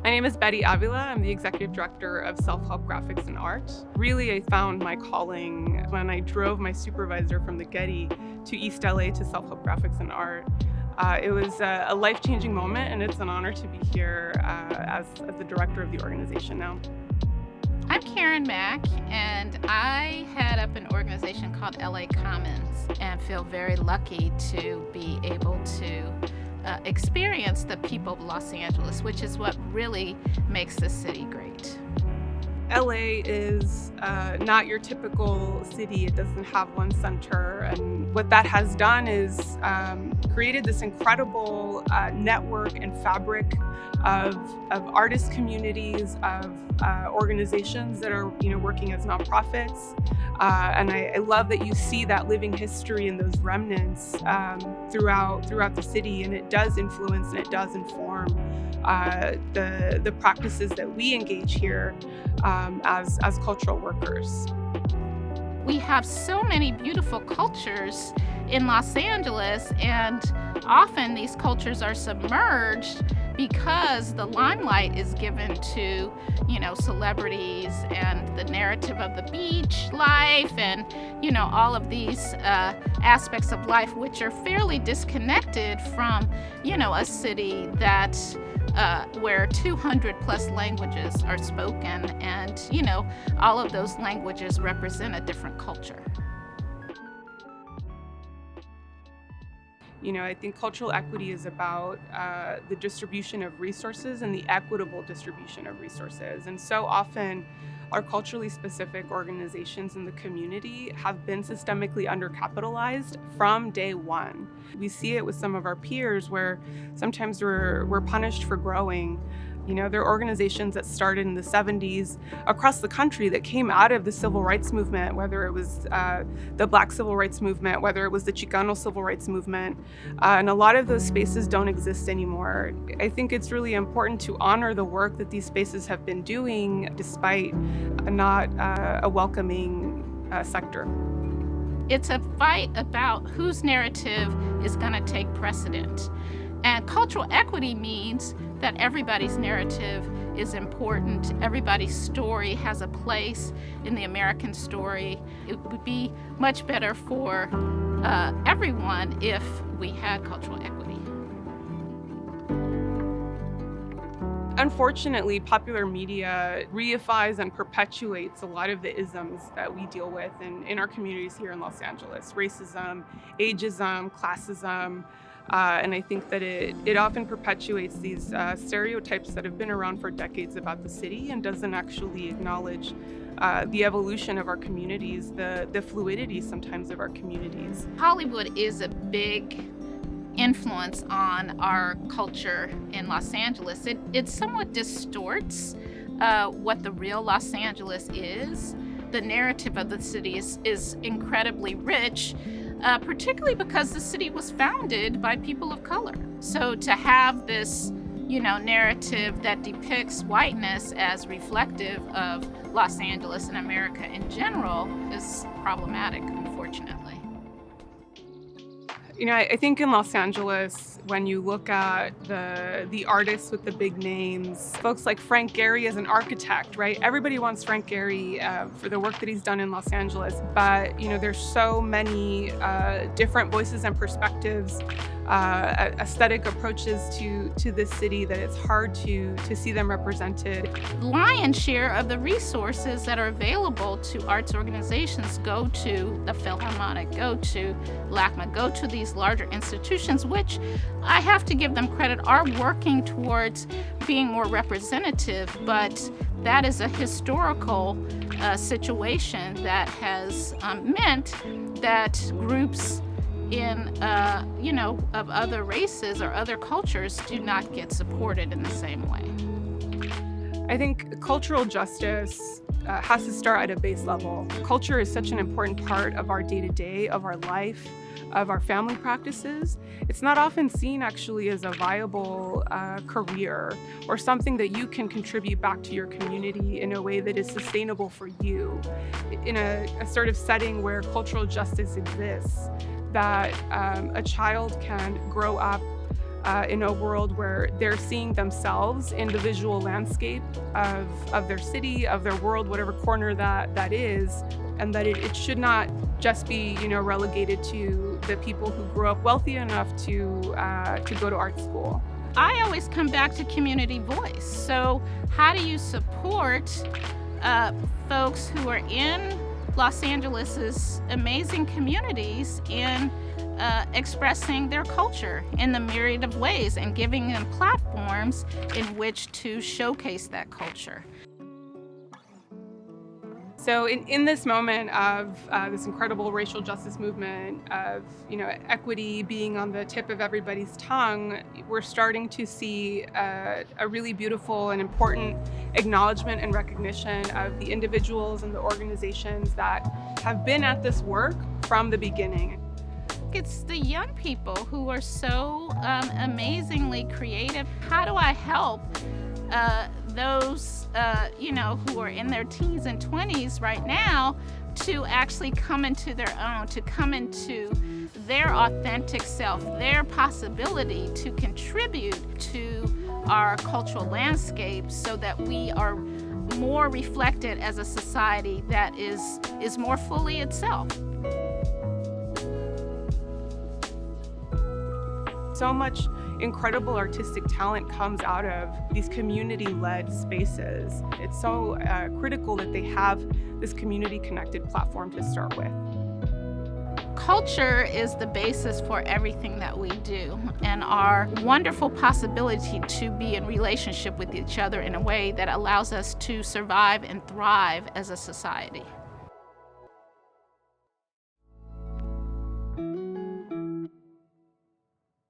My name is Betty Avila. I'm the Executive Director of Self-Help Graphics and Art. Really, I found my calling when I drove my supervisor from the Getty to East LA to Self-Help Graphics and Art. It was a life-changing moment, and it's an honor to be here as the director of the organization now. I'm Mack, and I head up an organization called LA Commons and feel very lucky to be able to experience the people of Los Angeles, which is what really makes this city great. LA is not your typical city. It doesn't have one center, and what that has done is created this incredible network and fabric of artist communities, of organizations that are working as nonprofits, and I love that you see that living history and those remnants throughout the city, and it does influence and it does inform the practices that we engage here as cultural workers. We have so many beautiful cultures in Los Angeles, and often these cultures are submerged because the limelight is given to, celebrities and the narrative of the beach life and, all of these aspects of life which are fairly disconnected from, a city that where 200 plus languages are spoken, and all of those languages represent a different culture. I think cultural equity is about the distribution of resources and the equitable distribution of resources. And so often, our culturally specific organizations in the community have been systemically undercapitalized from day one. We see it with some of our peers where sometimes we're punished for growing. There are organizations that started in the 70s across the country that came out of the civil rights movement, whether it was the Black civil rights movement, whether it was the Chicano civil rights movement, and a lot of those spaces don't exist anymore. I think it's really important to honor the work that these spaces have been doing despite not a welcoming sector. It's a fight about whose narrative is going to take precedent. And cultural equity means that everybody's narrative is important. Everybody's story has a place in the American story. It would be much better for everyone if we had cultural equity. Unfortunately, popular media reifies and perpetuates a lot of the isms that we deal with in our communities here in Los Angeles. Racism, ageism, classism. And I think that it often perpetuates these stereotypes that have been around for decades about the city and doesn't actually acknowledge the evolution of our communities, the fluidity sometimes of our communities. Hollywood is a big influence on our culture in Los Angeles. It somewhat distorts what the real Los Angeles is. The narrative of the city is incredibly rich, particularly because the city was founded by people of color. So to have this, narrative that depicts whiteness as reflective of Los Angeles and America in general is problematic, unfortunately. I think in Los Angeles, when you look at the artists with the big names, folks like Frank Gehry as an architect, right? Everybody wants Frank Gehry for the work that he's done in Los Angeles, but there's so many different voices and perspectives, aesthetic approaches to this city that it's hard to see them represented. Lion's share of the resources that are available to arts organizations go to the Philharmonic, go to LACMA, go to these larger institutions, which I have to give them credit, are working towards being more representative, but that is a historical situation that has meant that groups of other races or other cultures do not get supported in the same way. I think cultural justice has to start at a base level. Culture is such an important part of our day-to-day, of our life, of our family practices. It's not often seen actually as a viable career or something that you can contribute back to your community in a way that is sustainable for you. In a sort of setting where cultural justice exists, that a child can grow up in a world where they're seeing themselves in the visual landscape of their city, of their world, whatever corner that is, and that it should not just be, relegated to the people who grew up wealthy enough to go to art school. I always come back to community voice. So how do you support folks who are in Los Angeles's amazing communities in expressing their culture in the myriad of ways and giving them platforms in which to showcase that culture? So in this moment of this incredible racial justice movement, of equity being on the tip of everybody's tongue, we're starting to see a really beautiful and important acknowledgement and recognition of the individuals and the organizations that have been at this work from the beginning. It's the young people who are so amazingly creative. How do I help those who are in their teens and 20s right now to actually come into their own, to come into their authentic self, their possibility to contribute to our cultural landscape so that we are more reflected as a society that is more fully itself. So much incredible artistic talent comes out of these community-led spaces. It's so critical that they have this community-connected platform to start with. Culture is the basis for everything that we do, and our wonderful possibility to be in relationship with each other in a way that allows us to survive and thrive as a society.